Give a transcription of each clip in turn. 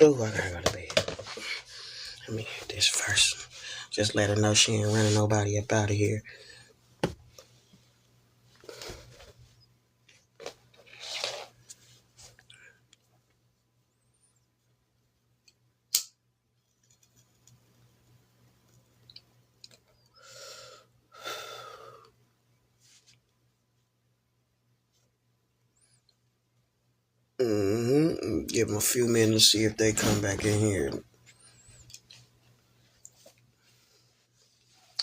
Oh, I gotta go to bed. Let me hit this first. Just let her know she ain't running nobody up out of here. Give them a few minutes to see if they come back in here.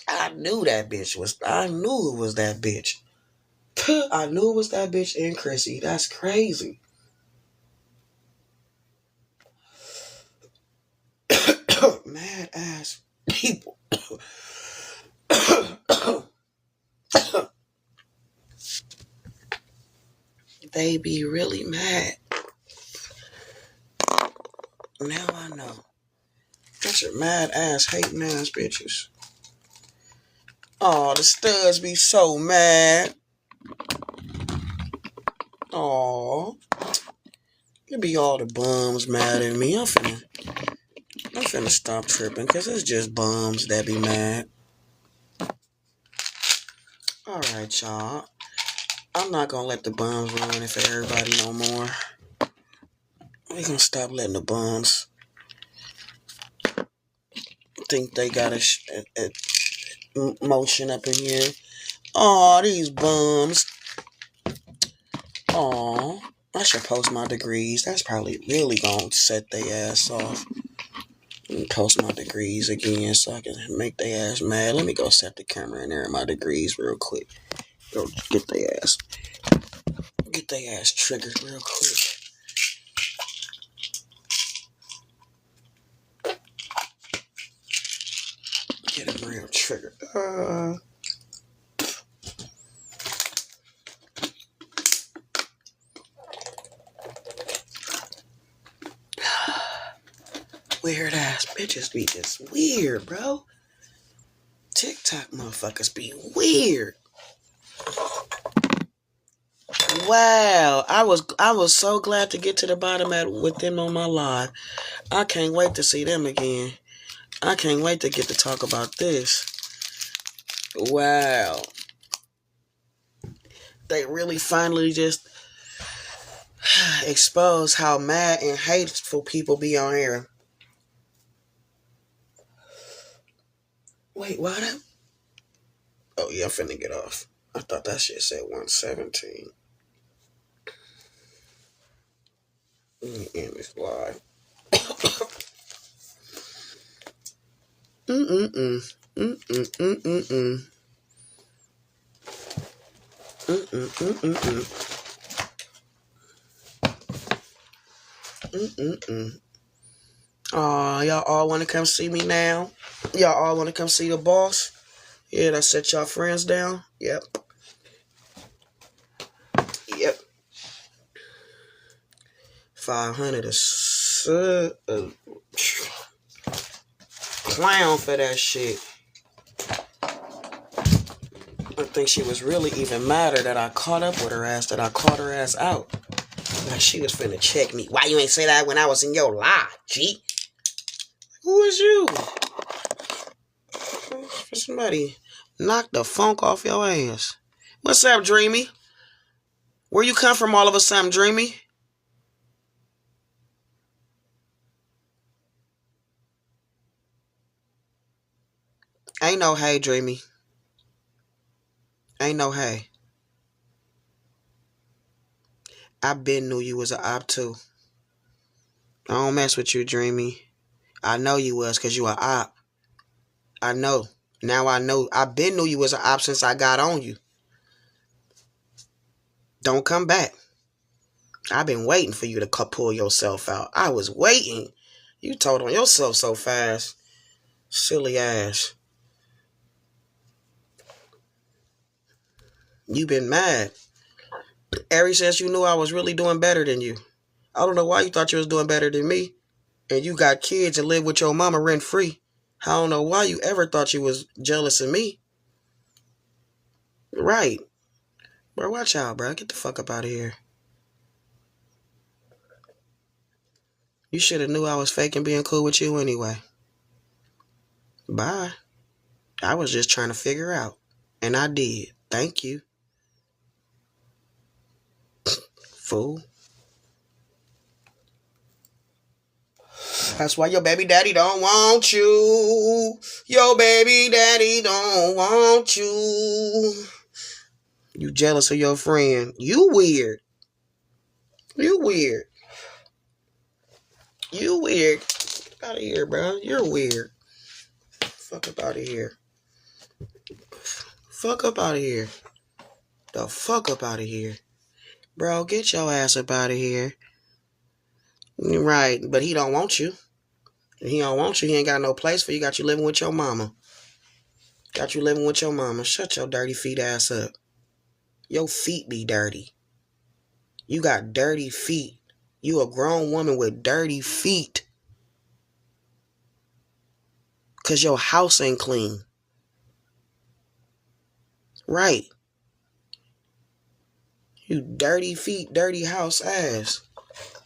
I knew that bitch was. I knew it was that bitch. I knew it was that bitch and Chrissy. That's crazy. Mad ass people. They be really mad. Now I know. Bunch of mad ass, hating ass bitches. Oh, the studs be so mad. Oh, it be all the bums mad at me. I'm finna stop tripping because it's just bums that be mad. Alright, y'all. I'm not gonna let the bums ruin it for everybody no more. We gonna stop letting the bums think they got a motion up in here. Aw, these bums. Aw, I should post my degrees. That's probably really gonna set their ass off. Let me post my degrees again so I can make their ass mad. Let me go set the camera in there in my degrees real quick. Go get their ass triggered real quick. Get them real triggered. Weird ass bitches be just weird, bro. TikTok motherfuckers be weird. Wow, I was so glad to get to the bottom with them on my live. I can't wait to see them again. I can't wait to get to talk about this. Wow. They really finally just expose how mad and hateful people be on here. Wait, what? Oh yeah, I'm finna get off. I thought that shit said 117. Let me end this live. Mm-mm-mm. Mm-mm-mm-mm-mm. Mm-mm-mm-mm-mm. Mm-mm-mm. Aw, y'all all want to come see me now? Y'all all want to come see the boss? Yeah, that set y'all friends down? Yep. Yep. 500 a clown for that shit. I think she was really even madder that I caught up with her ass, that I caught her ass out. Like she was finna check me. Why you ain't say that when I was in your live, G? Who is you? For somebody knock the funk off your ass. What's up, Dreamy? Where you come from all of a sudden, Dreamy? Ain't no hey, Dreamy. Ain't no hey. I been knew you was a op too. I don't mess with you, Dreamy. I know you was cause you a op. I know. Now I know. I been knew you was a op since I got on you. Don't come back. I've been waiting for you to pull yourself out. I was waiting. You told on yourself so fast. Silly ass. You been mad. Ever since you knew I was really doing better than you. I don't know why you thought you was doing better than me. And you got kids and live with your mama rent free. I don't know why you ever thought you was jealous of me. Right. Bro, watch out, bro. Get the fuck up out of here. You should have knew I was faking being cool with you anyway. Bye. I was just trying to figure out. And I did. Thank you. Fool. That's why your baby daddy don't want you. Your baby daddy don't want you. You jealous of your friend. You weird. You weird. You weird. Get out of here, bro. You're weird. Fuck up out of here. Fuck up out of here. The fuck up out of here. Bro, get your ass up out of here. Right, but he don't want you. He don't want you. He ain't got no place for you. Got you living with your mama. Got you living with your mama. Shut your dirty feet ass up. Your feet be dirty. You got dirty feet. You a grown woman with dirty feet. Cause your house ain't clean. Right. You dirty feet, dirty house ass.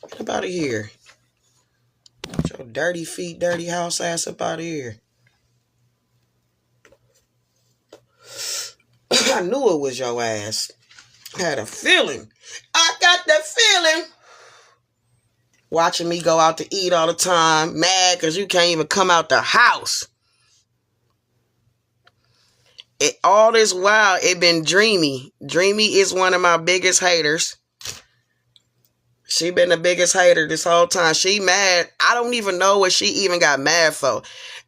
Get up out of here. Get your dirty feet, dirty house ass up out of here. I knew it was your ass. I had a feeling. I got that feeling. Watching me go out to eat all the time. Mad because you can't even come out the house. All this while, it been Dreamy. Dreamy is one of my biggest haters. She been the biggest hater this whole time. She mad. I don't even know what she even got mad for.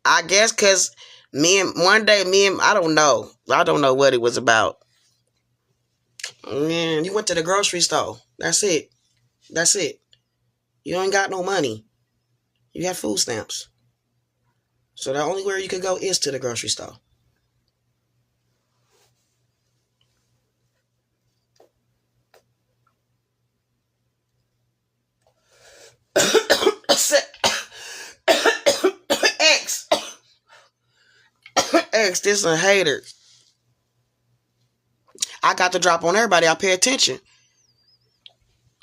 I guess because I don't know. I don't know what it was about. Man, you went to the grocery store. That's it. That's it. You ain't got no money. You have food stamps. So the only where you could go is to the grocery store. X, this is a hater. I got to drop on everybody. I pay attention.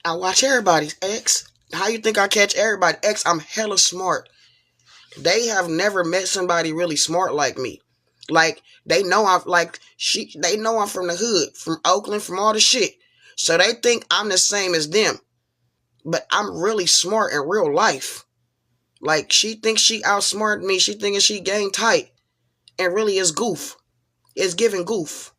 I watch everybody's X. How you think I catch everybody? X, I'm hella smart. They have never met somebody really smart like me. Like, they know they know I'm from the hood, from Oakland, from all the shit. So they think I'm the same as them. But I'm really smart in real life. Like, she thinks she outsmarted me. She thinking she gang tight. And really is goof. It's giving goof.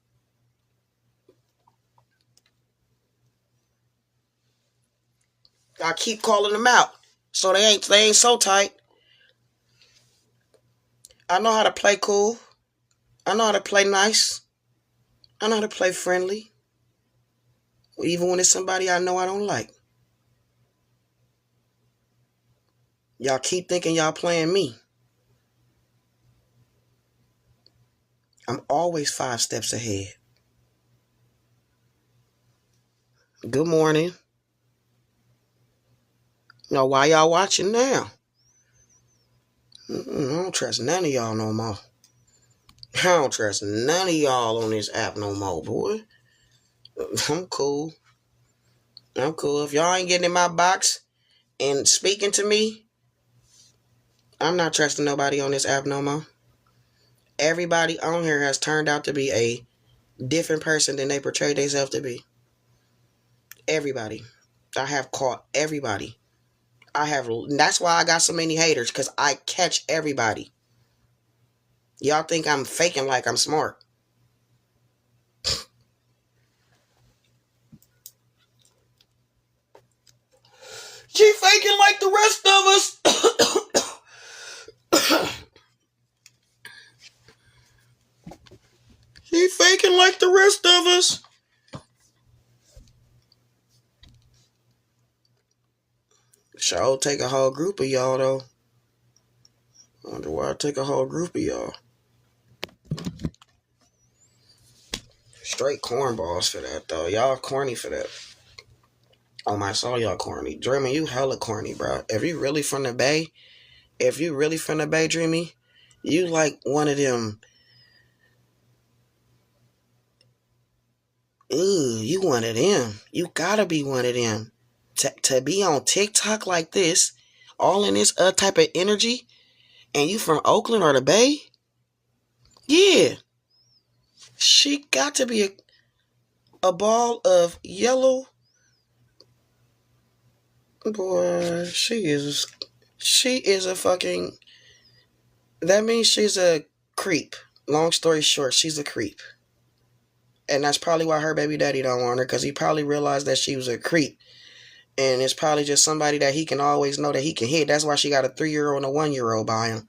I keep calling them out. So they ain't so tight. I know how to play cool. I know how to play nice. I know how to play friendly. Even when it's somebody I know I don't like. Y'all keep thinking y'all playing me. I'm always 5 steps ahead. Good morning. Now, why y'all watching now? I don't trust none of y'all no more. I don't trust none of y'all on this app no more, boy. I'm cool. I'm cool. If y'all ain't getting in my box and speaking to me, I'm not trusting nobody on this app no more. Everybody on here has turned out to be a different person than they portray themselves to be. Everybody. I have caught everybody. That's why I got so many haters, because I catch everybody. Y'all think I'm faking like I'm smart. She faking like the rest of us. She faking like the rest of us. Sure, take a whole group of y'all, though. I wonder why I take a whole group of y'all. Straight cornballs for that, though. Y'all corny for that. Oh my soul, y'all corny. Dreamy, you hella corny, bro. If you really from the Bay, Dreamy, you like one of them. You one of them. You gotta be one of them. To be on TikTok like this, all in this type of energy, and you from Oakland or the Bay, yeah, she got to be a ball of yellow. Boy, she is a fucking, that means she's a creep. Long story short, she's a creep. And that's probably why her baby daddy don't want her, because he probably realized that she was a creep. And it's probably just somebody that he can always know that he can hit. That's why she got a 3-year-old and a 1-year-old by him.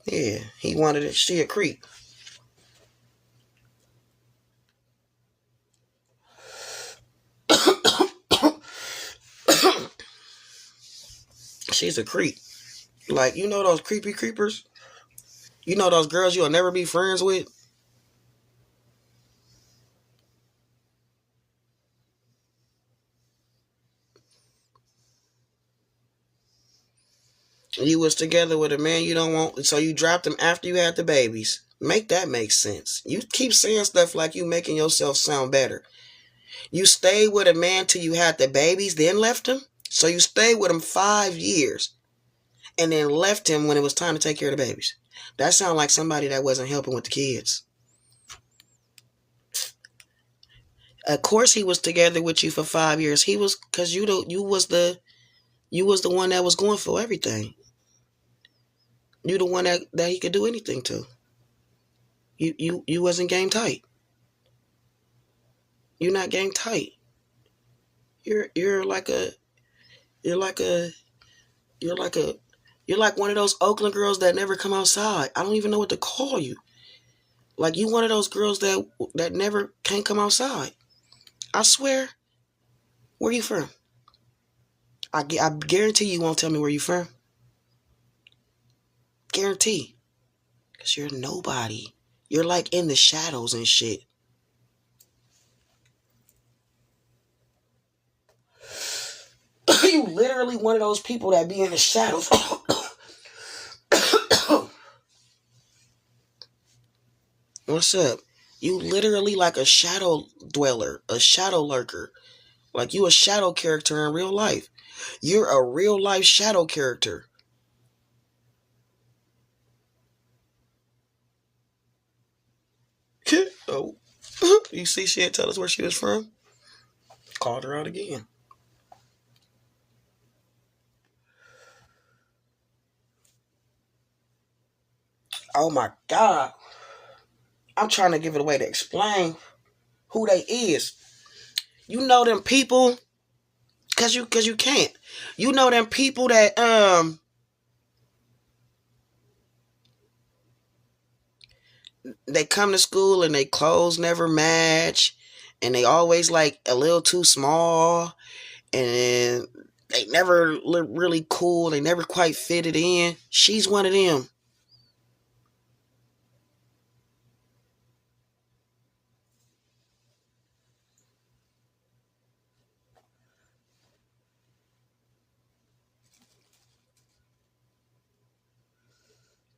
Yeah, he wanted it. She a creep. She's a creep. Like, you know those creepy creepers? You know those girls you'll never be friends with? You was together with a man you don't want, so you dropped him after you had the babies. Make that make sense. You keep saying stuff like you making yourself sound better. You stayed with a man till you had the babies, then left him? So you stayed with him 5 years and then left him when it was time to take care of the babies. That sounds like somebody that wasn't helping with the kids. Of course he was together with you for 5 years. He was, because you was the one that was going for everything. You the one that he could do anything to. You wasn't game tight. You're not game tight. You're like a you're like a you're like a you're like one of those Oakland girls that never come outside. I don't even know what to call you. Like, you one of those girls that never can't come outside. I swear. Where you from? I guarantee you won't tell me where you from. Guarantee. Because you're nobody. You're like in the shadows and shit. You literally one of those people that be in the shadows. What's up? You literally like a shadow dweller, a shadow lurker. Like, you a shadow character in real life. You're a real life shadow character. Oh. You see, she didn't tell us where she was from. Called her out again. Oh my God. I'm trying to give it away to explain who they is. You know them people, cause you can't. You know them people that they come to school and they clothes never match, and they always like a little too small, and they never look really cool. They never quite fitted in. She's one of them.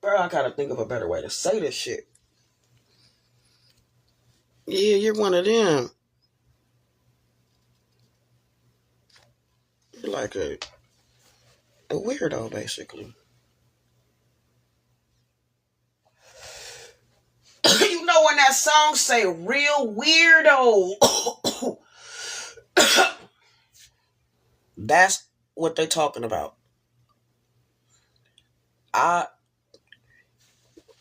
Bro, I gotta think of a better way to say this shit. Yeah, you're one of them. You're like a weirdo, basically. You know when that song say real weirdo? That's what they talking about. I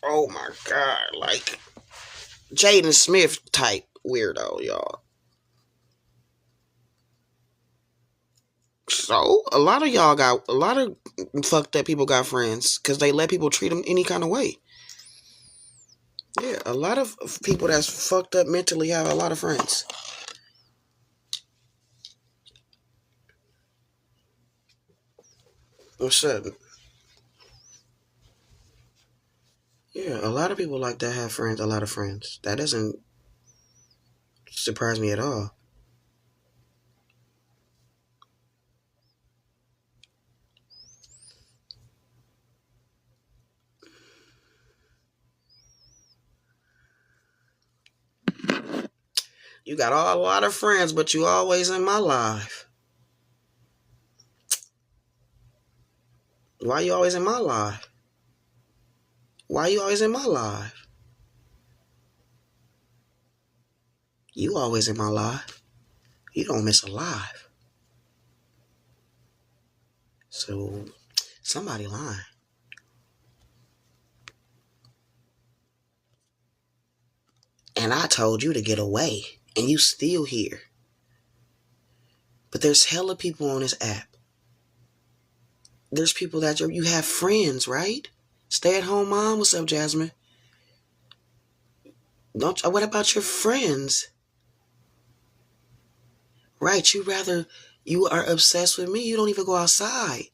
Oh my God, like Jaden Smith type weirdo, y'all. So a lot of fucked up people got friends because they let people treat them any kind of way. Yeah, a lot of people that's fucked up mentally have a lot of friends. What's up? Yeah, a lot of people like that have friends, a lot of friends. That doesn't surprise me at all. You got a lot of friends, but you always in my life. Why you always in my life? Why you always in my life? You always in my life. You don't miss a life. So somebody lying. And I told you to get away. And you still here. But there's hella people on this app. There's people that you have friends, right? Stay at home mom. What's up, Jasmine? What about your friends? Right, you are obsessed with me. You don't even go outside.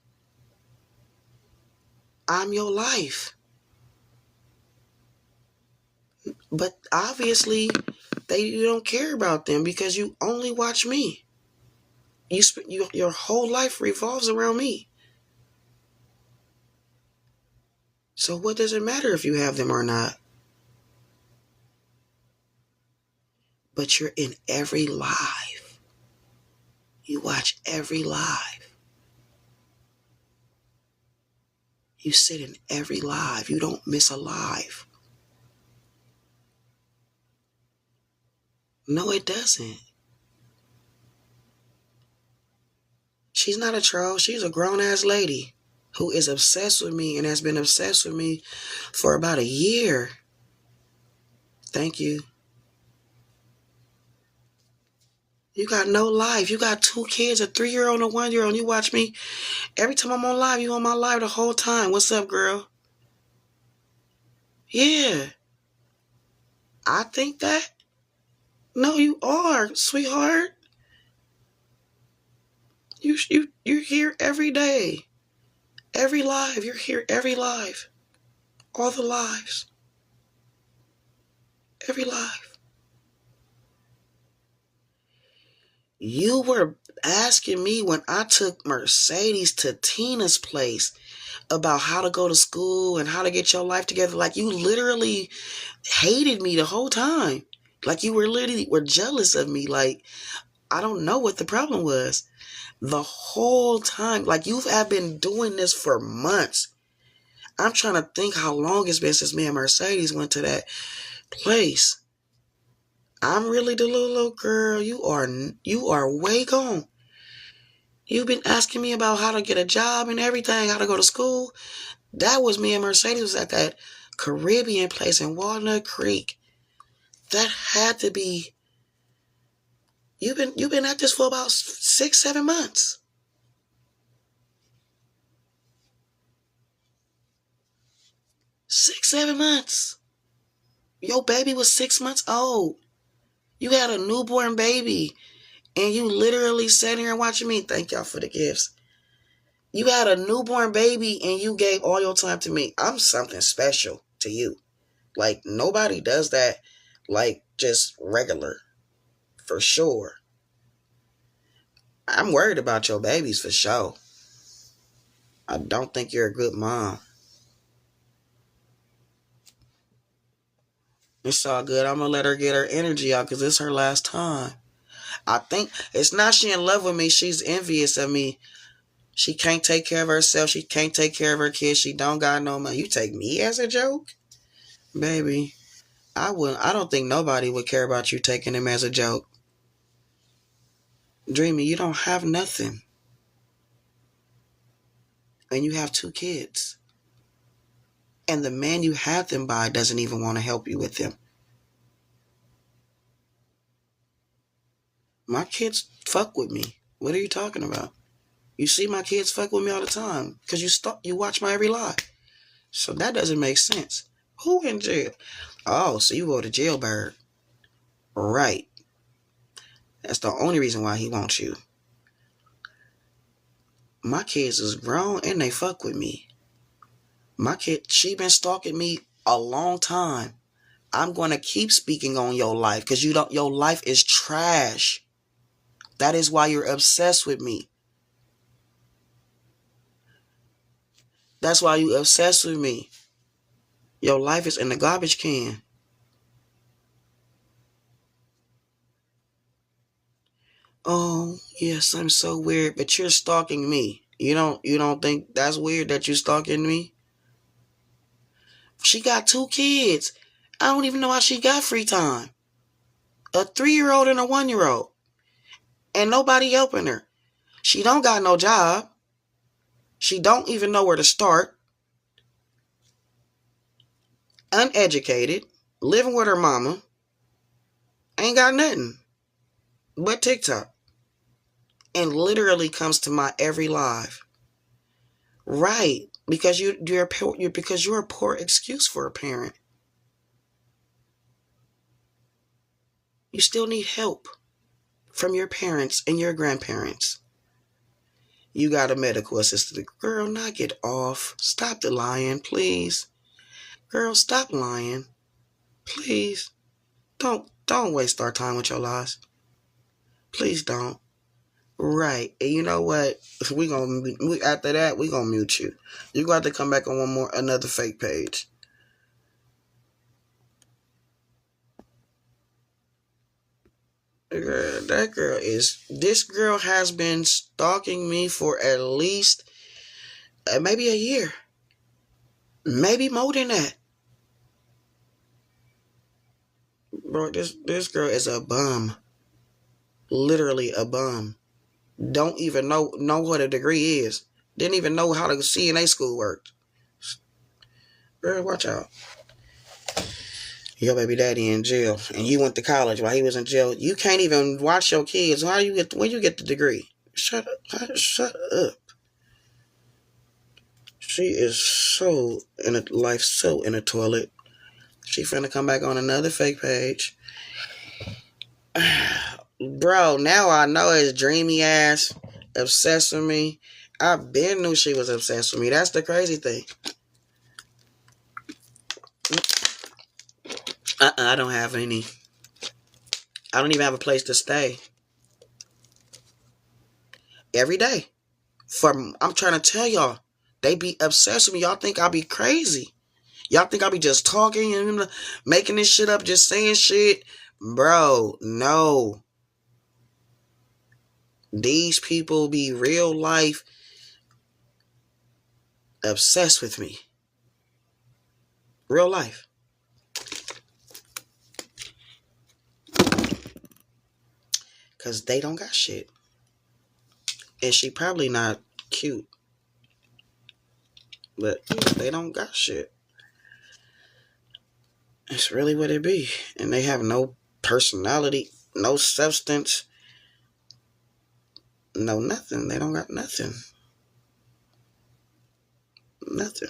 I'm your life. But obviously, you don't care about them because you only watch me. Your whole life revolves around me. So what does it matter if you have them or not? But you're in every live. You watch every live. You sit in every live. You don't miss a live. No, it doesn't. She's not a troll. She's a grown-ass lady who is obsessed with me and has been obsessed with me for about a year. Thank you. You got no life. You got 2 kids, a 3-year-old and a 1-year-old. You watch me every time I'm on live. You on my live the whole time. What's up, girl? Yeah. I think that. No, you are, sweetheart. You're here every day. Every live. You're here every live. All the lives. Every live. You were asking me when I took Mercedes to Tina's place about how to go to school and how to get your life together. Like, you literally hated me the whole time. Like, you were jealous of me. Like, I don't know what the problem was. The whole time. Like, you have been doing this for months. I'm trying to think how long it's been since me and Mercedes went to that place. I'm really the little girl. You are way gone. You've been asking me about how to get a job and everything, how to go to school. That was me and Mercedes was at that Caribbean place in Walnut Creek. That had to be. You've been at this for about 6, 7 months. 6, 7 months. Your baby was 6 months old. You had a newborn baby, and you literally sat here and watching me. Thank y'all for the gifts. You had a newborn baby, and you gave all your time to me. I'm something special to you. Like, nobody does that, like, just regular. For sure. I'm worried about your babies for sure. I don't think you're a good mom. It's all good. I'm going to let her get her energy out because it's her last time. I think it's not she in love with me. She's envious of me. She can't take care of herself. She can't take care of her kids. She don't got no money. You take me as a joke? Baby, I wouldn't. I don't think nobody would care about you taking him as a joke. Dreamy, you don't have nothing. And you have 2 kids. And the man you have them by doesn't even want to help you with them. My kids fuck with me. What are you talking about? You see my kids fuck with me all the time because you watch my every live. So that doesn't make sense. Who in jail? Oh, so you go to jailbird. Right. That's the only reason why he wants you. My kids is grown and they fuck with me. My kid, she been stalking me a long time. I'm going to keep speaking on your life because your life is trash. That is why you're obsessed with me. That's why you obsessed with me. Your life is in the garbage can. Oh, yes, I'm so weird, but you're stalking me. You don't think that's weird that you stalking me? She got 2 kids. I don't even know how she got free time. A 3-year-old and a 1-year-old. And nobody helping her. She don't got no job. She don't even know where to start. Uneducated. Living with her mama. Ain't got nothing but TikTok. And literally comes to my every live. Right. Because you're a poor excuse for a parent. You still need help from your parents and your grandparents. You got a medical assistant. Girl, knock it off. Stop the lying, please. Girl, stop lying. Please. Don't waste our time with your lies. Please don't. Right. And you know what? After that, we gonna mute you. You got to come back on another fake page. Girl, this girl has been stalking me for at least maybe a year. Maybe more than that. Bro, this girl is a bum. Literally a bum. Don't even know what a degree is. Didn't even know how the CNA school worked. Girl, watch out. Your baby daddy in jail, and you went to college while he was in jail. You can't even watch your kids. Where you get the degree? Shut up. Shut up. She is so in a toilet. She finna come back on another fake page. Bro, now I know it's dreamy ass, obsessed with me. I been knew she was obsessed with me. That's the crazy thing. I don't have any. I don't even have a place to stay. Every day. I'm trying to tell y'all, they be obsessed with me. Y'all think I be crazy. Y'all think I be just talking and making this shit up, just saying shit. Bro, no. These people be real life obsessed with me. Real life. Because they don't got shit. And she probably not cute. But they don't got shit. It's really what it be. And they have no personality, no substance, no nothing. They don't got nothing. Nothing.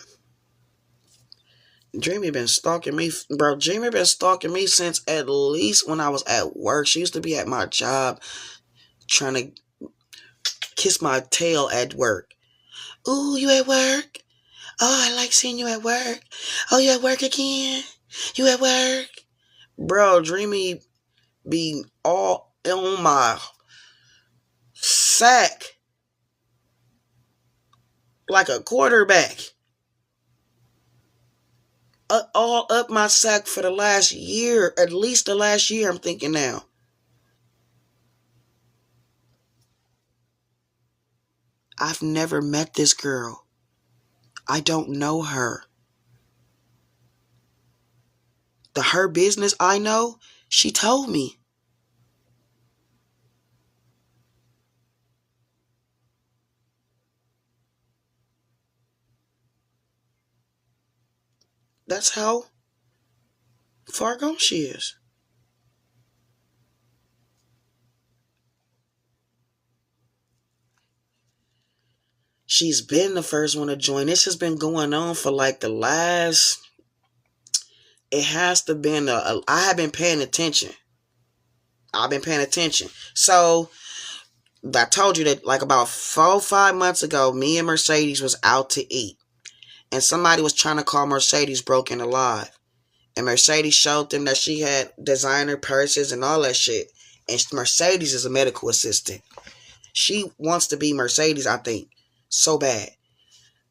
Dreamy been stalking me. Bro, Dreamy been stalking me since at least when I was at work. She used to be at my job trying to kiss my tail at work. Ooh, you at work? Oh, I like seeing you at work. Oh, you at work again? You at work? Bro, Dreamy be all on my sack like a quarterback. All up my sack for the last year. At least the last year, I'm thinking now. I've never met this girl. I don't know her. Her business I know, she told me. That's how far gone she is. She's been the first one to join. This has been going on for like the last... It has to been I have been paying attention. I've been paying attention. So, I told you that like about 4 or 5 months ago, me and Mercedes was out to eat. And somebody was trying to call Mercedes broken alive. And Mercedes showed them that she had designer purses and all that shit. And Mercedes is a medical assistant. She wants to be Mercedes, I think, so bad.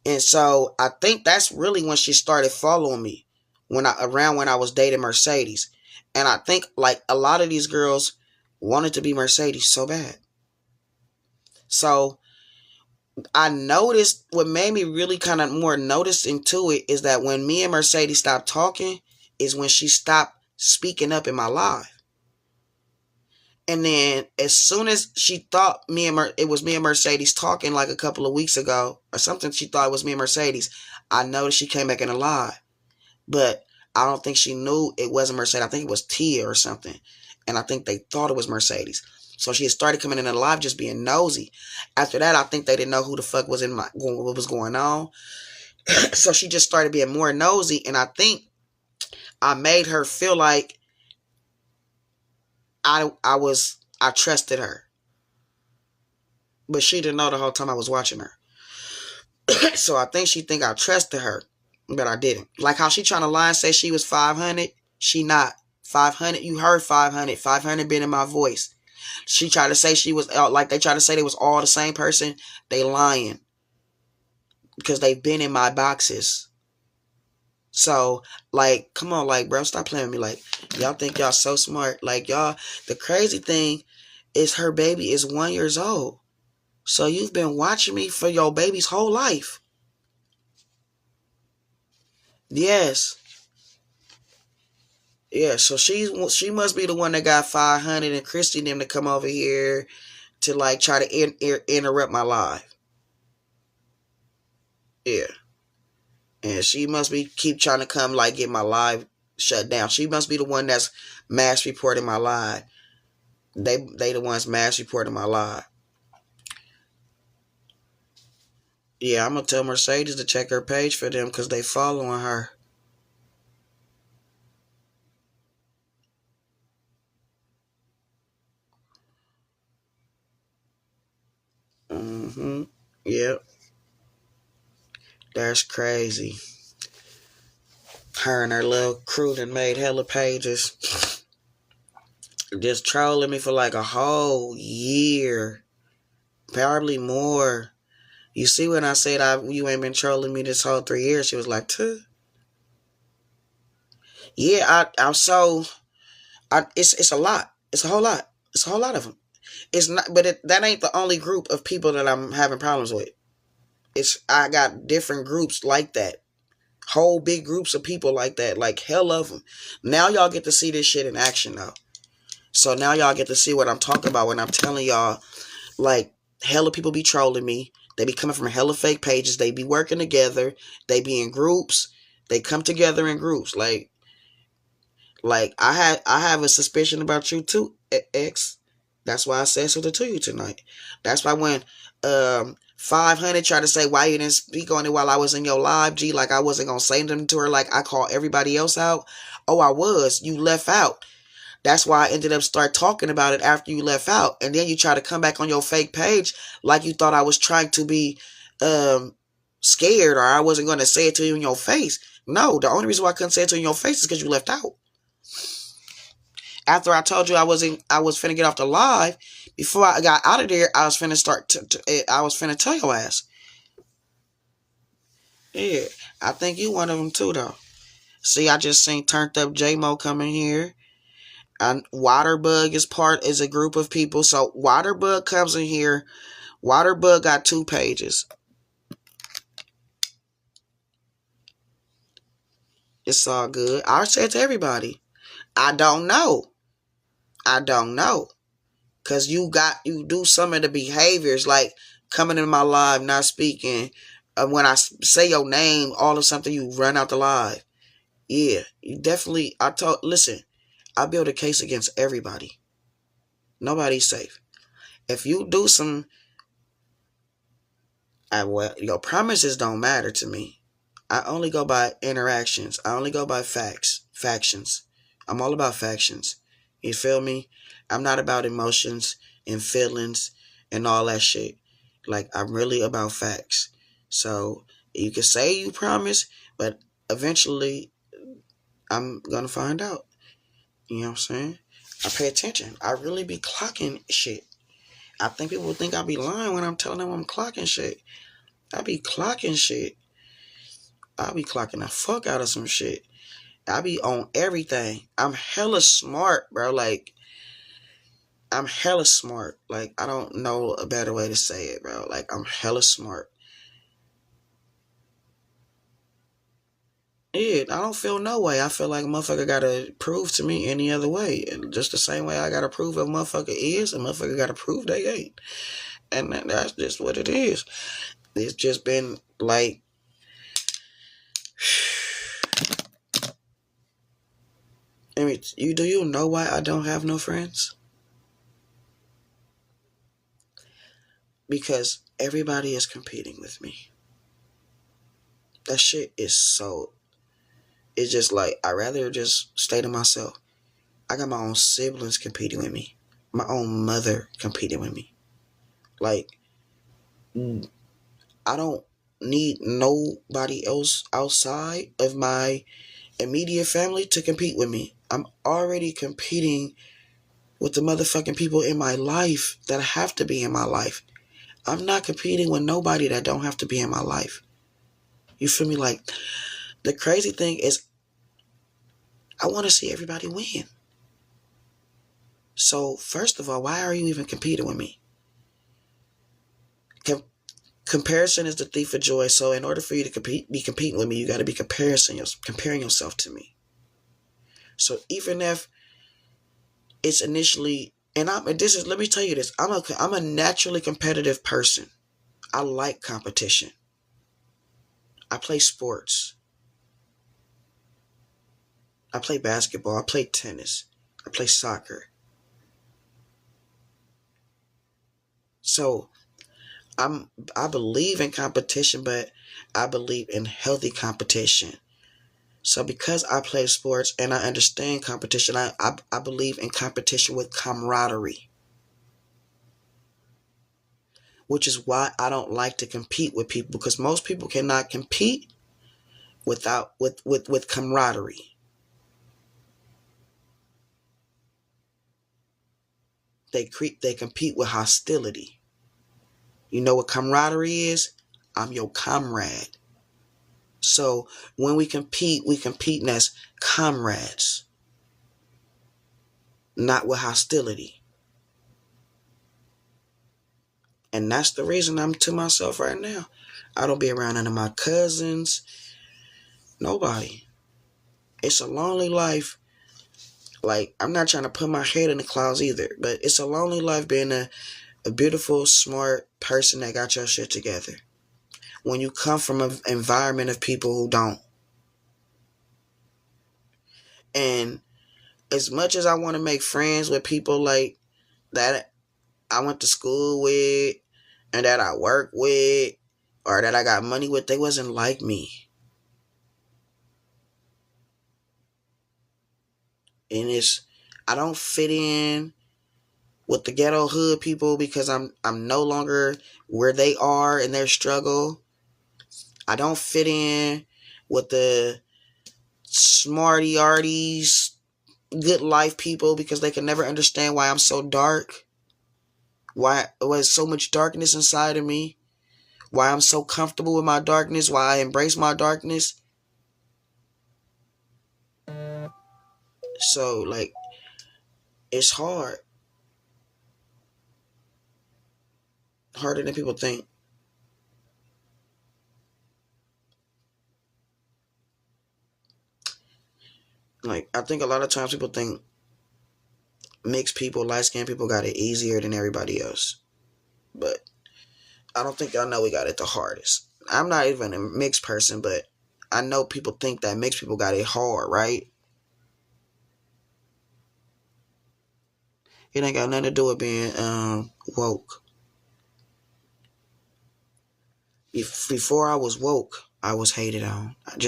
And so I think that's really when she started following me, around when I was dating Mercedes. And I think like a lot of these girls wanted to be Mercedes so bad. So I noticed what made me really kind of more noticing to it is that when me and Mercedes stopped talking is when she stopped speaking up in my live. And then as soon as she thought it was me and Mercedes talking like a couple of weeks ago or something, she thought it was me and Mercedes. I noticed she came back in a live, but I don't think she knew it wasn't Mercedes. I think it was Tia or something. And I think they thought it was Mercedes. So she had started coming in the live just being nosy. After that, I think they didn't know who the fuck was what was going on. So she just started being more nosy. And I think I made her feel like I trusted her. But she didn't know the whole time I was watching her. So I think she think I trusted her, but I didn't. Like how she trying to lie and say she was 500. She not 500. You heard 500. 500 been in my voice. She tried to say she was like they tried to say they was all the same person. They lying because they've been in my boxes. So like, come on, like, bro, stop playing with me. Like, y'all think y'all so smart. Like, y'all, the crazy thing is her baby is 1 year old. So you've been watching me for your baby's whole life. Yes. Yeah, so she must be the one that got 500 and Christy and them to come over here to like try to interrupt my live. Yeah. And she must be keep trying to come like get my live shut down. She must be the one that's mass reporting my live. They the ones mass reporting my live. Yeah, I'm gonna tell Mercedes to check her page for them because they following her. Mm-hmm. Yep. That's crazy. Her and her little crew that made hella pages. Just trolling me for like a whole year. Probably more. You see when I said you ain't been trolling me this whole 3 years, she was like, tuh. Yeah, I'm so it's a lot. It's a whole lot. It's a whole lot of them. It's not, but that ain't the only group of people that I'm having problems with. I got different groups like that. Whole big groups of people like that, like hell of them. Now y'all get to see this shit in action though. So now y'all get to see what I'm talking about when I'm telling y'all, like, hella people be trolling me. They be coming from hella fake pages. They be working together. They be in groups. They come together in groups. Like I have a suspicion about you too, X. That's why I said something to you tonight. That's why when 500 tried to say why you didn't speak on it while I was in your live, G, like I wasn't gonna say them to her like I called everybody else out. Oh, I was. You left out. That's why I ended up start talking about it after you left out. And then you try to come back on your fake page like you thought I was trying to be scared or I wasn't going to say it to you in your face. No, the only reason why I couldn't say it to you in your face is because you left out. After I told you I was finna get off the live, before I got out of there, I was finna I was finna tell your ass. Yeah, I think you one of them too though. See, I just seen Turned Up J-Mo coming here. And Waterbug is a group of people. So Waterbug comes in here. Waterbug got 2 pages. It's all good. I said to everybody, I don't know. I don't know. Cause you do some of the behaviors like coming in my live, not speaking. When I say your name, all of something you run out the live. Yeah, you definitely. Listen, I build a case against everybody. Nobody's safe. If you do some, well, your promises don't matter to me. I only go by interactions. I only go by factions. I'm all about factions. You feel me? I'm not about emotions and feelings and all that shit. Like, I'm really about facts. So, you can say you promise, but eventually, I'm going to find out. You know what I'm saying? I pay attention. I really be clocking shit. I think people think I be lying when I'm telling them I'm clocking shit. I be clocking shit. I be clocking the fuck out of some shit. I be on everything. I'm hella smart, bro. Like, I'm hella smart. Like, I don't know a better way to say it, bro. Like, I'm hella smart. Yeah, I don't feel no way. I feel like a motherfucker gotta prove to me any other way. And just the same way I gotta prove a motherfucker is, a motherfucker gotta prove they ain't. And that's just what it is. It's just been like, I mean, do you know why I don't have no friends? Because everybody is competing with me. That shit is so. It's just like I rather just stay to myself. I got my own siblings competing with me. My own mother competing with me. Like, I don't need nobody else outside of my immediate family to compete with me. I'm already competing with the motherfucking people in my life that have to be in my life. I'm not competing with nobody that don't have to be in my life. You feel me? Like, the crazy thing is, I want to see everybody win. So, first of all, why are you even competing with me? Comparison is the thief of joy. So, in order for you to be competing with me, you got to be comparing yourself to me. So, even if it's initially, let me tell you this, I'm a naturally competitive person. I like competition. I play sports. I play basketball. I play tennis. I play soccer. So I believe in competition, but I believe in healthy competition. So because I play sports and I understand competition, I believe in competition with camaraderie, which is why I don't like to compete with people, because most people cannot compete without with camaraderie. They compete with hostility. You know what camaraderie is? I'm your comrade. So when we compete as comrades, not with hostility. And that's the reason I'm to myself right now. I don't be around none of my cousins. Nobody. It's a lonely life. Like, I'm not trying to put my head in the clouds either, but it's a lonely life being a beautiful, smart person that got your shit together. When you come from an environment of people who don't. And as much as I want to make friends with people like that I went to school with and that I work with or that I got money with, they wasn't like me. And I don't fit in with the ghetto hood people because I'm no longer where they are in their struggle. I don't fit in with the smarty arties, good life people because they can never understand why I'm so dark. Why there's so much darkness inside of me. Why I'm so comfortable with my darkness. Why I embrace my darkness. So, like, it's hard. Harder than people think. Like, I think a lot of times people think mixed people, light skinned people got it easier than everybody else. But I don't think y'all know we got it the hardest. I'm not even a mixed person, but I know people think that mixed people got it hard, right? It ain't got nothing to do with being woke. Before I was woke, I was hated on. I'm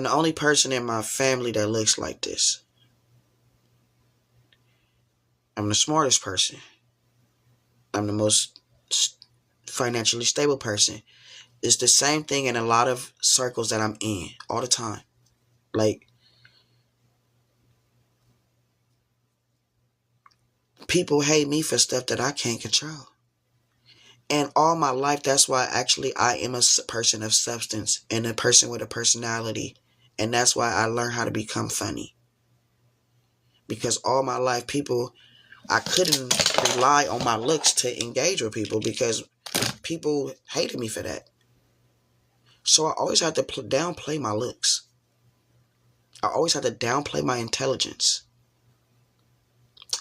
the only person in my family that looks like this. I'm the smartest person. I'm the most financially stable person. It's the same thing in a lot of circles that I'm in all the time. Like, people hate me for stuff that I can't control. And all my life, that's why actually I am a person of substance and a person with a personality. And that's why I learned how to become funny. because all my life I couldn't rely on my looks to engage with people because people hated me for that. So I always had to downplay my looks. I always had to downplay my intelligence.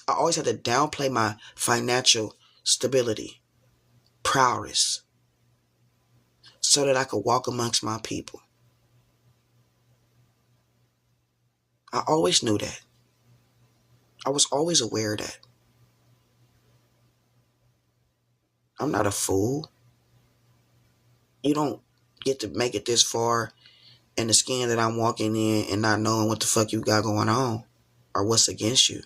I always had to downplay my financial stability, prowess, so that I could walk amongst my people. I always knew that. I was always aware of that. I'm not a fool. You don't get to make it this far in the skin that I'm walking in and not knowing what the fuck you got going on or what's against you.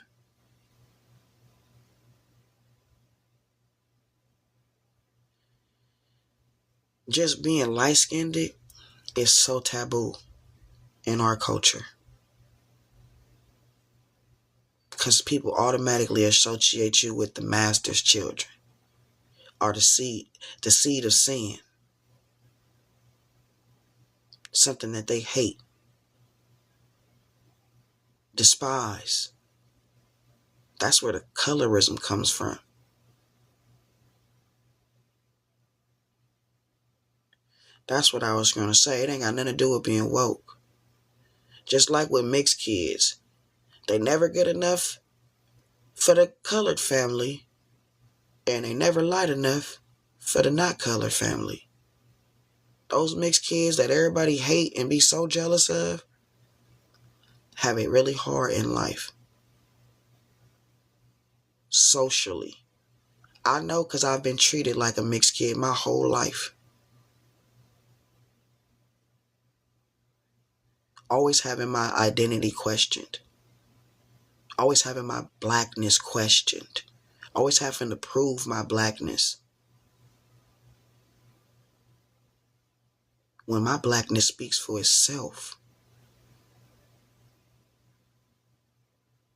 Just being light-skinned is so taboo in our culture because people automatically associate you with the master's children or the seed of sin, something that they hate, despise. That's where the colorism comes from. That's what I was going to say. It ain't got nothing to do with being woke. Just like with mixed kids, they never get enough for the colored family, and they never light enough for the not colored family. Those mixed kids that everybody hate and be so jealous of have it really hard in life. Socially. I know because I've been treated like a mixed kid my whole life. Always having my identity questioned. Always having my blackness questioned. Always having to prove my blackness. When my blackness speaks for itself.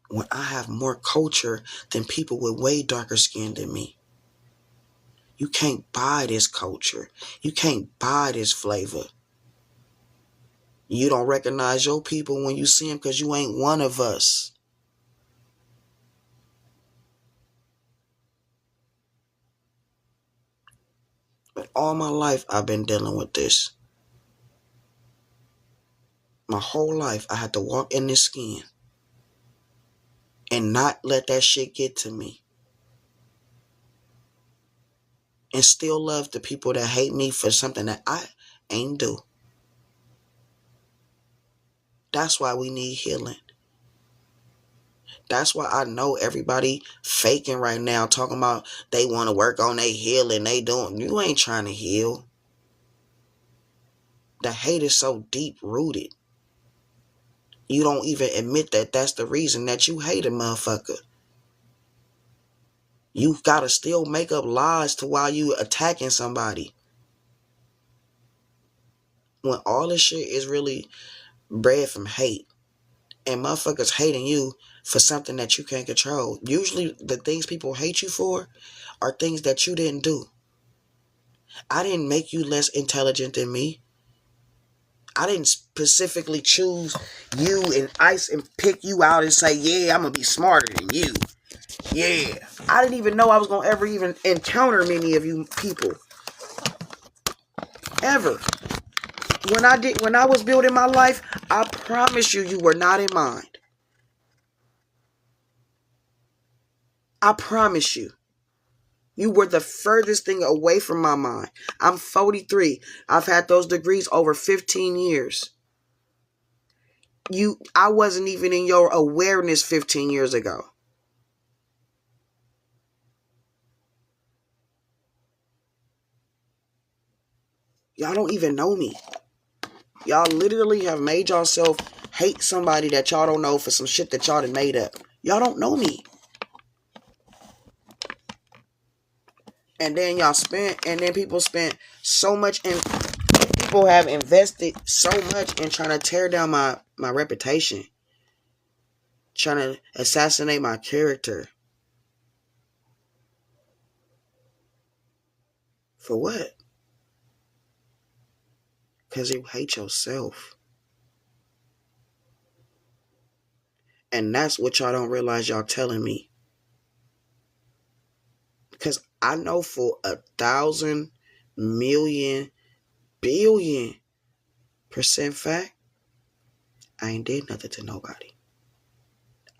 When I have more culture than people with way darker skin than me. You can't buy this culture. You can't buy this flavor. You don't recognize your people when you see them because you ain't one of us. But all my life I've been dealing with this. My whole life I had to walk in this skin and not let that shit get to me. And still love the people that hate me for something that I ain't do. That's why we need healing. That's why I know everybody faking right now, talking about they want to work on their healing. You ain't trying to heal. The hate is so deep rooted. You don't even admit that that's the reason that you hate a motherfucker. You gotta still make up lies to while you attacking somebody. When all this shit is really bred from hate. And motherfuckers hating you for something that you can't control. Usually the things people hate you for are things that you didn't do. I didn't make you less intelligent than me. I didn't specifically choose you and ice and pick you out and say, yeah, I'm going to be smarter than you. Yeah. I didn't even know I was going to ever even encounter many of you people. Ever. When I was building my life, I promise you, you were not in mind. I promise you. You were the furthest thing away from my mind. I'm 43. I've had those degrees over 15 years. I wasn't even in your awareness 15 years ago. Y'all don't even know me. Y'all literally have made yourself hate somebody that y'all don't know for some shit that y'all done made up. Y'all don't know me. And then people spent so much, and people have invested so much in trying to tear down my reputation. Trying to assassinate my character. For what? Because you hate yourself. And that's what y'all don't realize y'all telling me. Because I know for 1,000,000,000,000,000% fact, I ain't did nothing to nobody.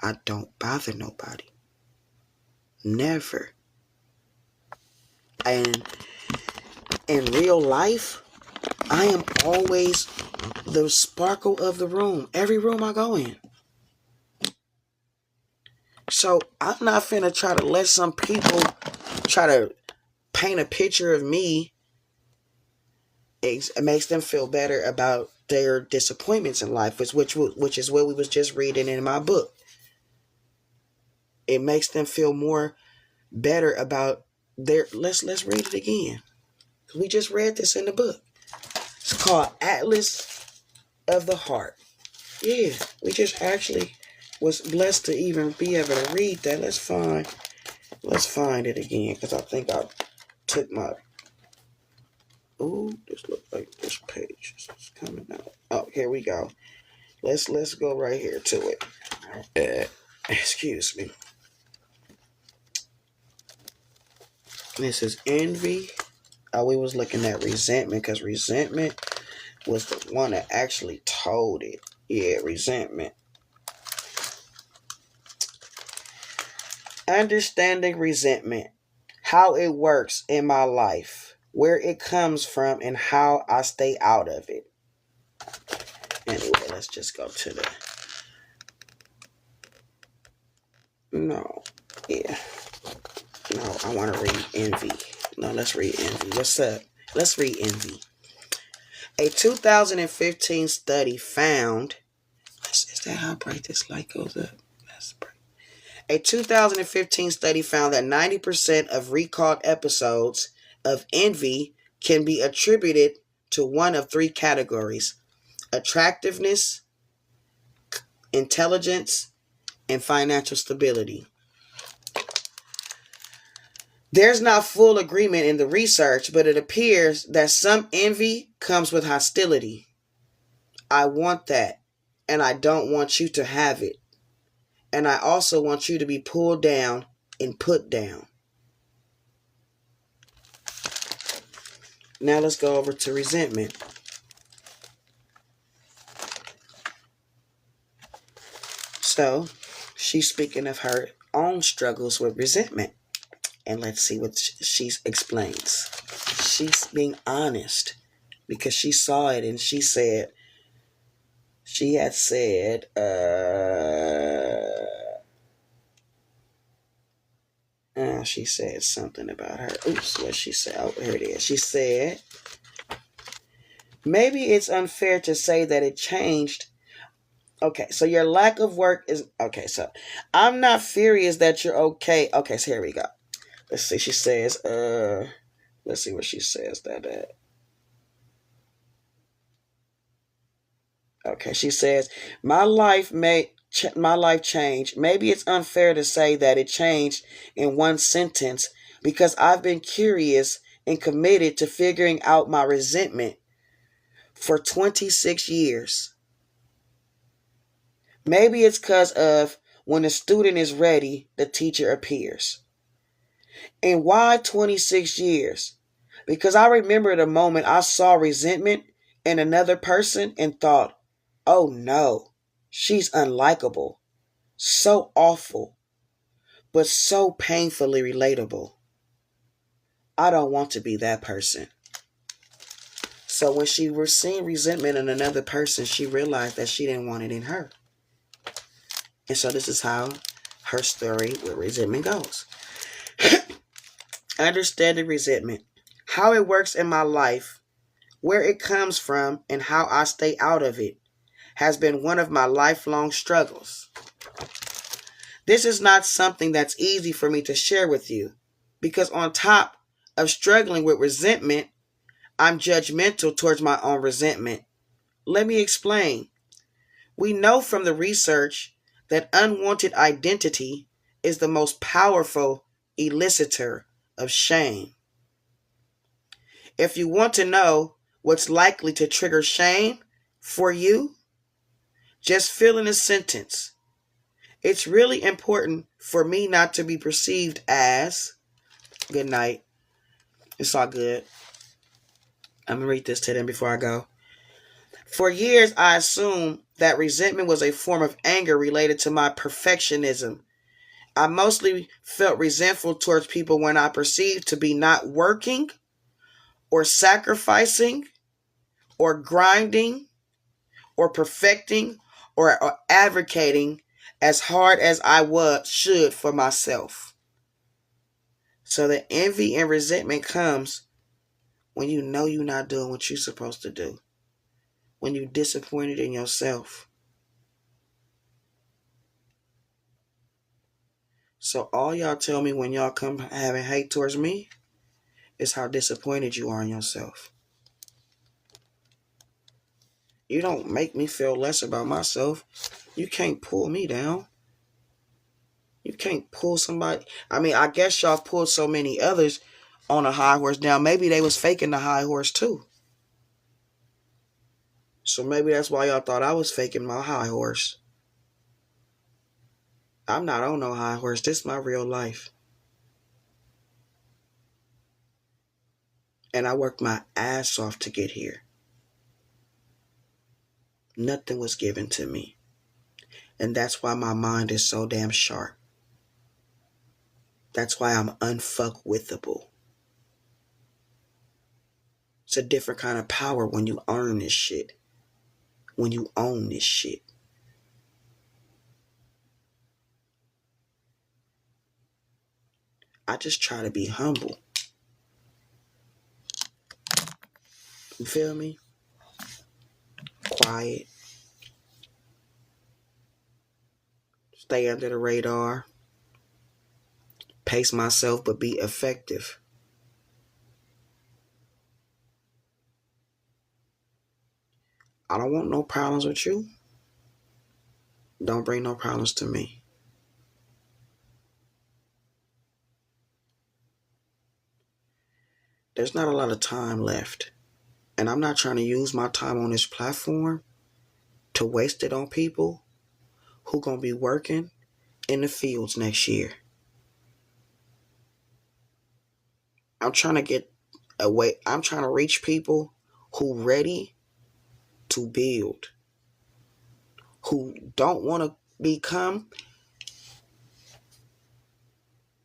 I don't bother nobody. Never. And in real life, I am always the sparkle of the room. Every room I go in. So I'm not finna try to let some people try to paint a picture of me. It makes them feel better about their disappointments in life, which is what we was just reading in my book. It makes them feel more better about their. Let's read it again. We just read this in the book. It's called Atlas of the Heart. Yeah, we just actually was blessed to even be able to read that. Let's find it again, because I think I took my. Ooh, this looks like this page is coming out. Oh, here we go. Let's go right here to it. Excuse me. This is envy. We was looking at resentment, because resentment was the one that actually told it. Yeah, resentment. Understanding resentment, how it works in my life, where it comes from, and how I stay out of it. Anyway, let's just go to the. No, yeah. No, I want to read envy. No, let's read envy. What's up? Let's read envy. A 2015 study found. Is that how bright this light goes up? That's bright. A 2015 study found that 90% of recalled episodes of envy can be attributed to one of three categories: attractiveness, intelligence, and financial stability. There's not full agreement in the research, but it appears that some envy comes with hostility. I want that, and I don't want you to have it. And I also want you to be pulled down and put down. Now let's go over to resentment. So, she's speaking of her own struggles with resentment. And let's see what she explains. She's being honest, because she saw it, and she said, she had said, she said something about her. Oops, what she said? Oh, here it is. She said, maybe it's unfair to say that it changed. Okay, so your lack of work is, okay, so I'm not furious that you're okay. Okay, so here we go. Let's see, she says, let's see what she says that at. Okay, she says, my life changed. Maybe it's unfair to say that it changed in one sentence, because I've been curious and committed to figuring out my resentment for 26 years. Maybe it's because of when the student is ready, the teacher appears. And why 26 years? Because I remember the moment I saw resentment in another person and thought, oh no, she's unlikable, so awful, but so painfully relatable. I don't want to be that person. So when she was seeing resentment in another person, she realized that she didn't want it in her. And so this is how her story with resentment goes. Understanding resentment, how it works in my life, where it comes from, and how I stay out of it, has been one of my lifelong struggles. This is not something that's easy for me to share with you, because on top of struggling with resentment, I'm judgmental towards my own resentment. Let me explain. We know from the research that unwanted identity is the most powerful elicitor of shame. If you want to know what's likely to trigger shame for you, just fill in a sentence. It's really important for me not to be perceived as, good night, it's all good. I'm going to read this to them before I go. For years, I assumed that resentment was a form of anger related to my perfectionism. I mostly felt resentful towards people when I perceived to be not working or sacrificing or grinding or perfecting or advocating as hard as I should for myself. So the envy and resentment comes when you know you're not doing what you're supposed to do. When you're disappointed in yourself. So all y'all tell me when y'all come having hate towards me is how disappointed you are in yourself. You don't make me feel less about myself. You can't pull me down. You can't pull somebody. I mean, I guess y'all pulled so many others on a high horse down. Maybe they was faking the high horse too. So maybe that's why y'all thought I was faking my high horse. I'm not on no high horse. This is my real life. And I worked my ass off to get here. Nothing was given to me. And that's why my mind is so damn sharp. That's why I'm unfuckwithable. It's a different kind of power when you earn this shit. When you own this shit. I just try to be humble. You feel me? Quiet. Stay under the radar. Pace myself but be effective. I don't want no problems with you. Don't bring no problems to me. There's not a lot of time left. And I'm not trying to use my time on this platform to waste it on people who gonna be working in the fields next year. I'm trying to get away. I'm trying to reach people who ready to build, who don't want to become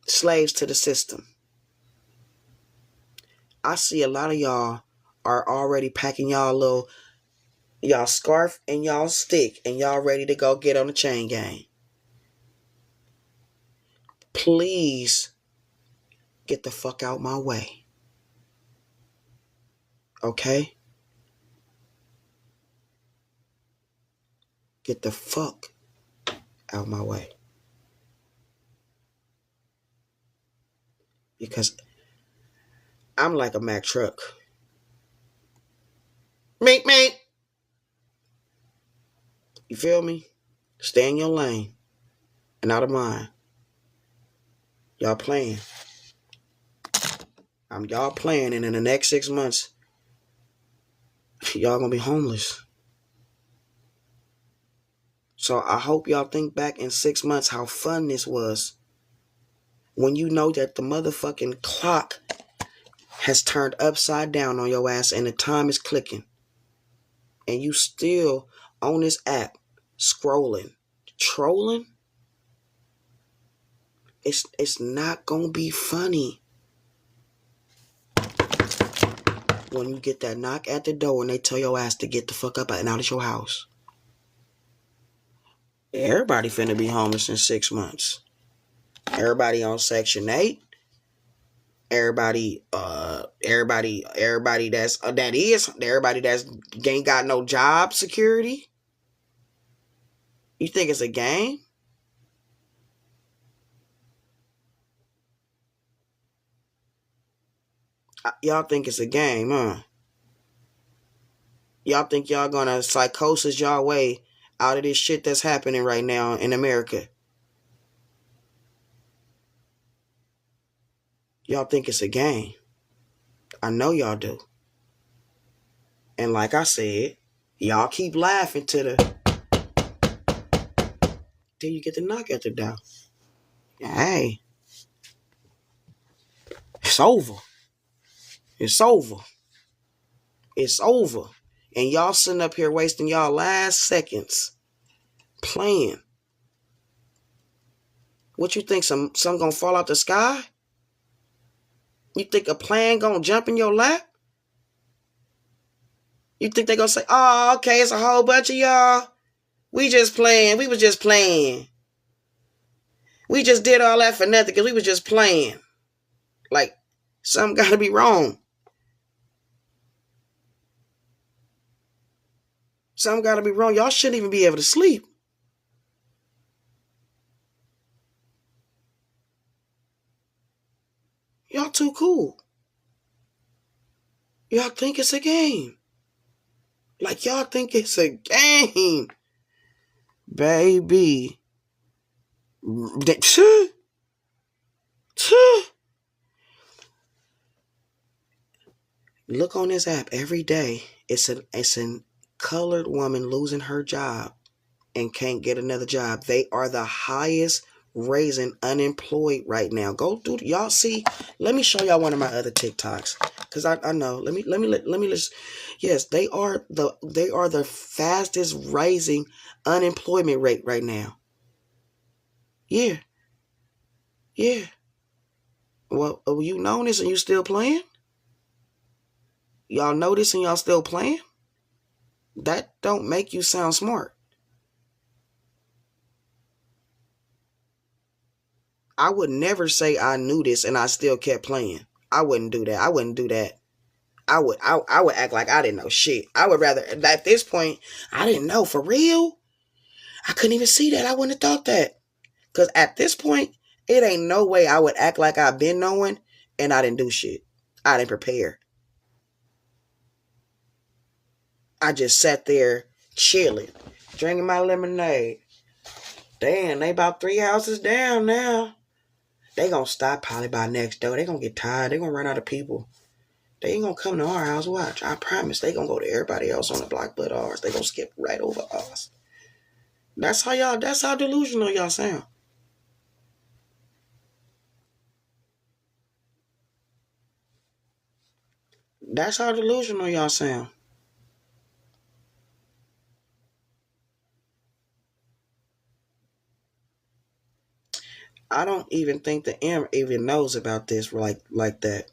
slaves to the system. I see a lot of y'all are already packing y'all scarf and y'all stick and y'all ready to go get on the chain gang. Please get the fuck out my way. Okay? Get the fuck out my way. Because I'm like a Mack truck. Meet me. You feel me? Stay in your lane and out of mine. Y'all playing. Y'all playing, and in the next 6 months, y'all gonna be homeless. So I hope y'all think back in 6 months how fun this was. When you know that the motherfucking clock has turned upside down on your ass and the time is clicking. And you still on this app, scrolling, trolling. It's not gonna be funny. When you get that knock at the door and they tell your ass to get the fuck up and out of your house. Everybody finna be homeless in 6 months. Everybody on Section 8. Everybody that's everybody that's ain't got no job security. You think it's a game? Y'all think it's a game, huh? Y'all think y'all gonna psychosis y'all way out of this shit that's happening right now in America? Y'all think it's a game. I know y'all do. And like I said, y'all keep laughing to till you get the knock at the door. Hey, it's over. It's over. It's over. And y'all sitting up here wasting y'all last seconds playing. What you think? Some gonna fall out the sky? You think a plane gonna jump in your lap? You think they gonna say, "Oh, okay, it's a whole bunch of y'all. We just playing. We was just playing. We just did all that for nothing because we was just playing." Like, something gotta be wrong. Something gotta be wrong. Y'all shouldn't even be able to sleep. Y'all too cool. Y'all think it's a game. Like, y'all think it's a game. Baby. Look on this app every day. It's a colored woman losing her job and can't get another job. They are the highest raising unemployed right now. Go through y'all see. Let me show y'all one of my other TikToks because I know. Let me just. Yes, they are the fastest raising unemployment rate right now. Yeah, yeah. Well, you know this and you still playing? Y'all know this and y'all still playing? That don't make you sound smart. I would never say I knew this and I still kept playing. I wouldn't do that. I wouldn't do that. I would act like I didn't know shit. I would rather at this point, I didn't know for real. I couldn't even see that. I wouldn't have thought that. Cause at this point, it ain't no way I would act like I've been knowing and I didn't do shit. I didn't prepare. I just sat there chilling, drinking my lemonade. Damn, they about 3 houses down now. They gonna stop probably by next door. They gonna get tired. They gonna run out of people. They ain't gonna come to our house. Watch. I promise. They gonna go to everybody else on the block but ours. They gonna skip right over us. That's how delusional y'all sound. That's how delusional y'all sound. I don't even think the M even knows about this like that.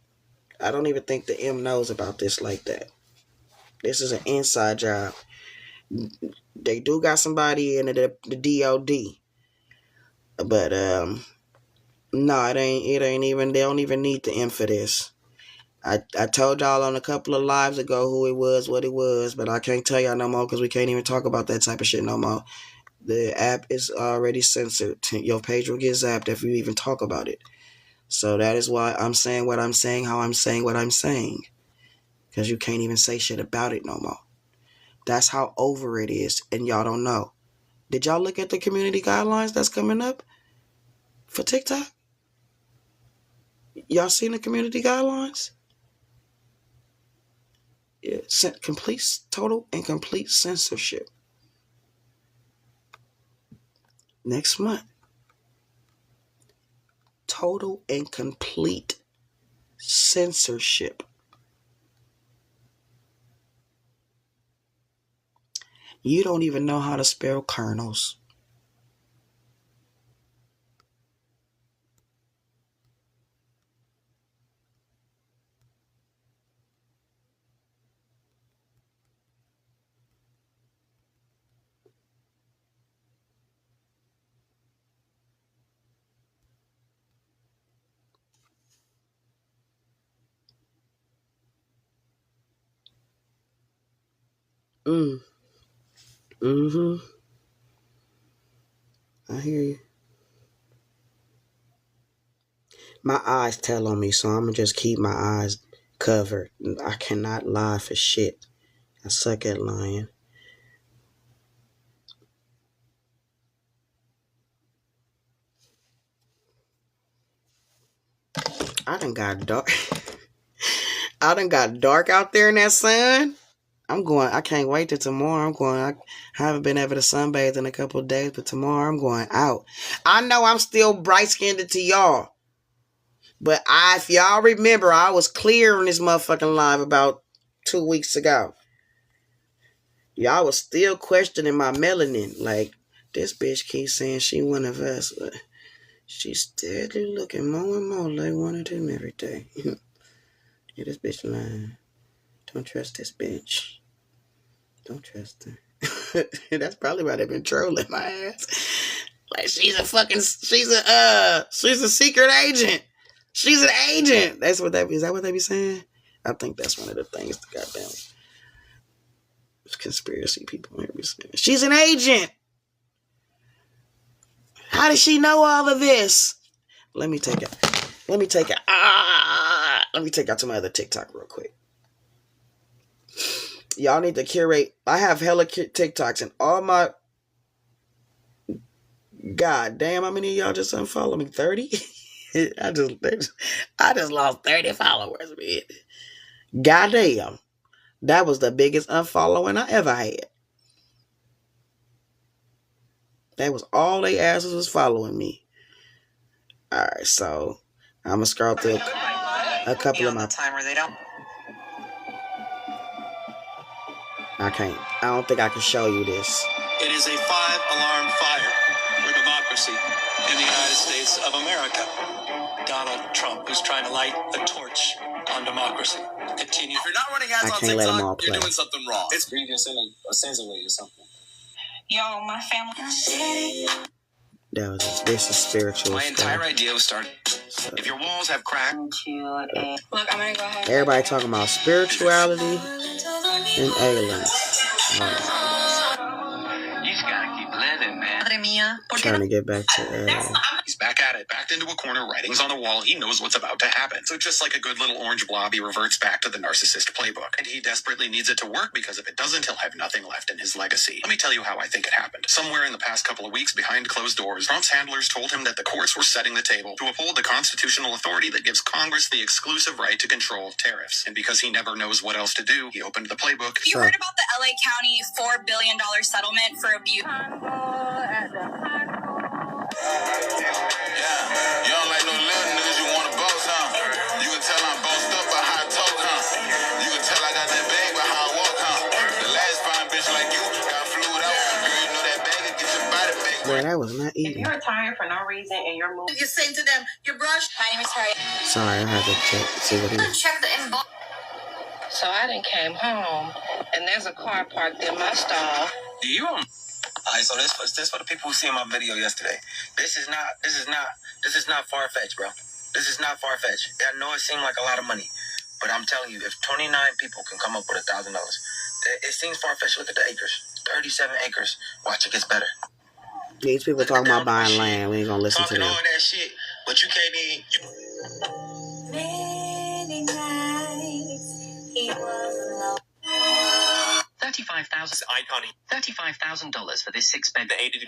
I don't even think the M knows about this like that. This is an inside job. They do got somebody in the DOD. But no, it ain't even, they don't even need the M for this. I told y'all on a couple of lives ago who it was, what it was, but I can't tell y'all no more because we can't even talk about that type of shit no more. The app is already censored. Your page will get zapped if you even talk about it. So that is why I'm saying what I'm saying, how I'm saying what I'm saying. Because you can't even say shit about it no more. That's how over it is, and y'all don't know. Did y'all look at the community guidelines that's coming up for TikTok? Y'all seen the community guidelines? Yeah, complete, total, and complete censorship. Next month. Total and complete censorship. You don't even know how to spell kernels. Mm. Mm-hmm. I hear you. My eyes tell on me, so I'm gonna just keep my eyes covered. I cannot lie for shit. I suck at lying. I done got dark. I done got dark out there in that sun. I can't wait till tomorrow. I haven't been able to sunbathe in a couple of days, but tomorrow I'm going out. I know I'm still bright-skinned to y'all. But if y'all remember, I was clear on this motherfucking live about 2 weeks ago. Y'all was still questioning my melanin. Like, this bitch keeps saying she one of us. But she's steadily looking more and more like one of them every day. Yeah, this bitch lying. Don't trust this bitch. Don't trust her. That's probably why they've been trolling my ass. Like, she's a secret agent. She's an agent. Is that what they be saying? I think that's one of the things the goddamn conspiracy people may be saying. She's an agent. How does she know all of this? Let me take it. Let me take out to my other TikTok real quick. Y'all need to curate. I have hella TikToks and all my. God damn, how many of y'all just unfollow me? 30? I just lost 30 followers, man. Goddamn. That was the biggest unfollowing I ever had. That was all they asses was following me. Alright, so I'm gonna scroll through a couple of my timer. They don't. I don't think I can show you this. It is a 5-alarm fire for democracy in the United States of America. Donald Trump is trying to light a torch on democracy. Continue. If you're not running ads on TikTok, you're doing something wrong. It's breathe your sins away or something. Yo, my family. This is spiritual. My entire idea was started. So, if your walls have cracked. Look, I'm gonna go ahead. Everybody talking about spirituality and aliens. You just gotta keep living, man. Trying to get back to He's back at it, backed into a corner, writings on the wall. He knows what's about to happen. So just like a good little orange blob, he reverts back to the narcissist playbook. And he desperately needs it to work because if it doesn't, he'll have nothing left in his legacy. Let me tell you how I think it happened. Somewhere in the past couple of weeks, behind closed doors, Trump's handlers told him that the courts were setting the table to uphold the constitutional authority that gives Congress the exclusive right to control tariffs. And because he never knows what else to do, he opened the playbook. You heard about the LA County $4 billion settlement for abuse? Yeah, you don't like no little niggas, you want a boss, huh? You can tell I'm bossed up by how I talk, huh? You can tell I got that bag by how I walk, huh? The last fine bitch like you got fluid out. Girl, you know that bag and get your body back. Boy, that was not easy. If you're retired for no reason and you're moving, You're saying to them, your brush. My name is Harry. Sorry, I had to see what he was. Check the inbox. so I done came home and there's a car parked in my stall. Do you? Alright, so this for the people who seen my video yesterday. This is not far-fetched, bro. This is not far-fetched. I know it seemed like a lot of money, but I'm telling you, if 29 people can come up with $1,000, it seems far-fetched. Look at the acres. 37 acres. Watch, it gets better. These people talking about buying land. We ain't gonna listen to them. Talking all that shit, but you can't even. Many nights he was alone. $35,000 icon. $35,000 for this 6-bed. The 80.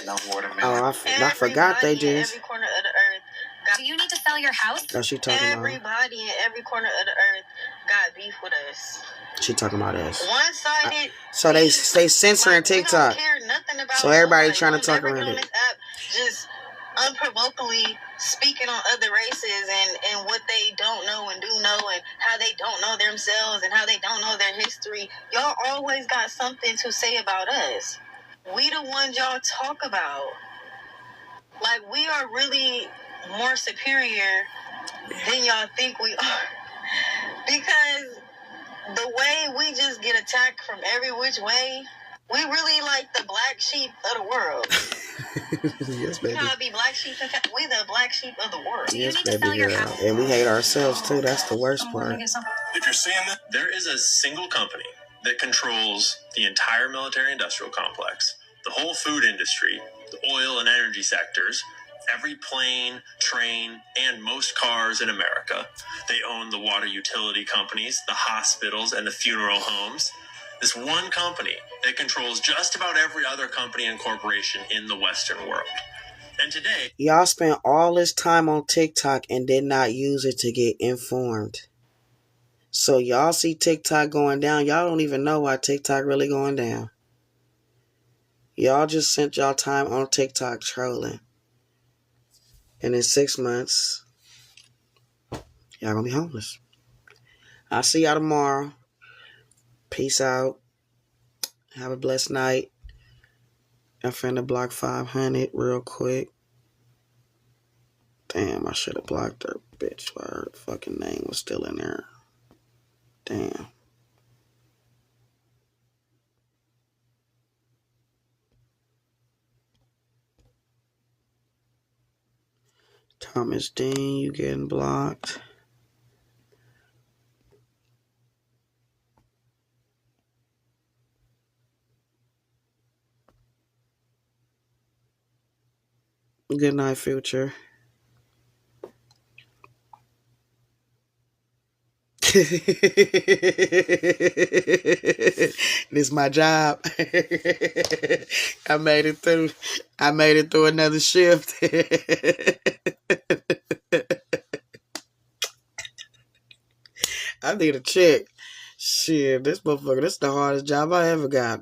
No watermelon. Oh, I forgot they just. Every corner of the earth. Do you need to sell your house? Oh, she talking about. Everybody in every corner of the earth got beef with us. She talking about us. One-sided. So they censoring TikTok. We don't care nothing about So everybody nobody. trying to talk around on it. this app, just unprovokably speaking on other races and what they don't know and do know and how they don't know themselves and how they don't know their history. Y'all always got something to say about us. We the ones y'all talk about. Like, we are really more superior than y'all think we are. Because the way we just get attacked from every which way, we really like the black sheep of the world. Yes, baby. You know, be black sheep. We the black sheep of the world. Yes, baby girl. And we hate ourselves too. That's the worst part. If you're seeing that, there is a single company that controls the entire military-industrial complex, the whole food industry, the oil and energy sectors, every plane, train, and most cars in America. They own the water utility companies, the hospitals, and the funeral homes. This one company that controls just about every other company and corporation in the Western world. And today, y'all spent all this time on TikTok and did not use it to get informed. So y'all see TikTok going down. Y'all don't even know why TikTok really going down. Y'all just sent y'all time on TikTok trolling. And in 6 months, y'all gonna be homeless. I'll see y'all tomorrow. Peace out. Have a blessed night. I'm finna block 500 real quick. Damn, I should have blocked her, bitch, while her fucking name was still in there. Damn. Thomas Dean, you getting blocked. Good night, Future. This my job. I made it through. I made it through another shift. I need a check. Shit, this motherfucker, this is the hardest job I ever got.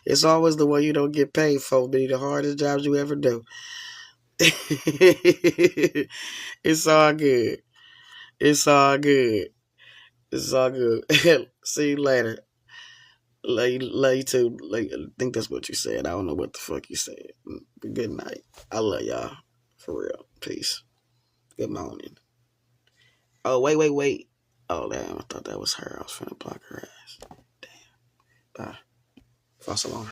It's always the one you don't get paid for, be the hardest jobs you ever do. It's all good. It's all good. It's all good. See you later. Love you too. I think that's what you said. I don't know what the fuck you said. Good night. I love y'all. For real. Peace. Good morning. Oh, wait. Oh, damn. I thought that was her. I was finna block her ass. Damn. Bye. False alarm.